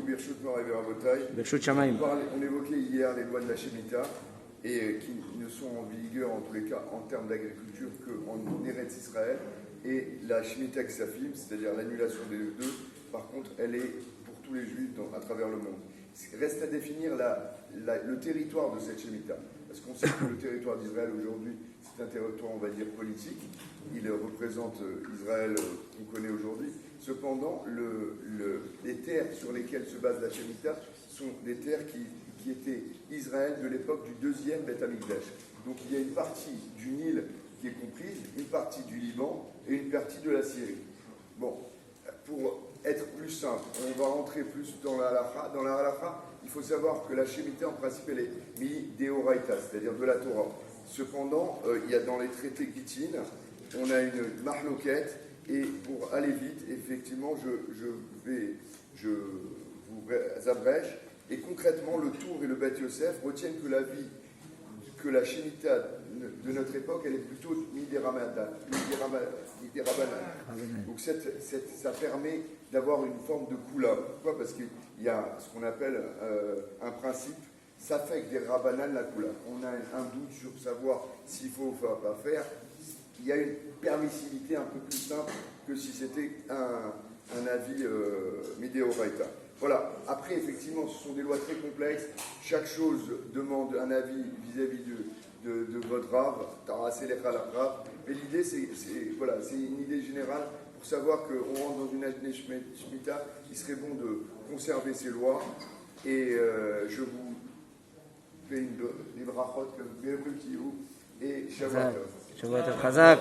Birshut Moray Verabotai. Birshut Shamaim. On évoquait hier les lois de la Shemitah et qui ne sont en vigueur en tous les cas en termes d'agriculture qu'en Eretz Israël. Et la Shemitah Ksafim, c'est-à-dire l'annulation des deux, par contre, elle est pour tous les Juifs à travers le monde. Reste à définir le territoire de cette Shemitah. Parce qu'on sait que le territoire d'Israël aujourd'hui, c'est un territoire, on va dire, politique. Il représente Israël qu'on connaît aujourd'hui. Cependant, les terres sur lesquelles se base la Shemitah sont des terres qui étaient Israël de l'époque du deuxième Beth Amikdash. Donc il y a une partie du Nil qui est comprise, une partie du Liban et une partie de la Syrie. Bon, pour être plus simple, on va rentrer plus dans la halakha. Dans la halakha, il faut savoir que la Shemitah, en principe, elle est mi-deoraita, c'est-à-dire de la Torah. Cependant, il y a dans les traités Gittin, on a une marloquette, et pour aller vite, effectivement, je vous abrège, et concrètement, le Tour et le Beth Yosef retiennent que la Shemitah de notre époque, elle est plutôt midérabanan. Donc ça permet d'avoir une forme de koula. Pourquoi ? Parce qu'il y a ce qu'on appelle un principe, ça fait que des rabanan la koula. On a un doute sur savoir s'il faut ou pas faire. Il y a une permissivité un peu plus simple que si c'était un avis midéoraita. Voilà. Après, effectivement, ce sont des lois très complexes. Chaque chose demande un avis vis-à-vis de votre rave, mais l'idée, c'est une idée générale pour savoir qu'on rentre dans une année Shemitah. Il serait bon de conserver ces lois. Et je vous fais des brachot comme Berukiyou et Shabbat. Shabbat Chazak.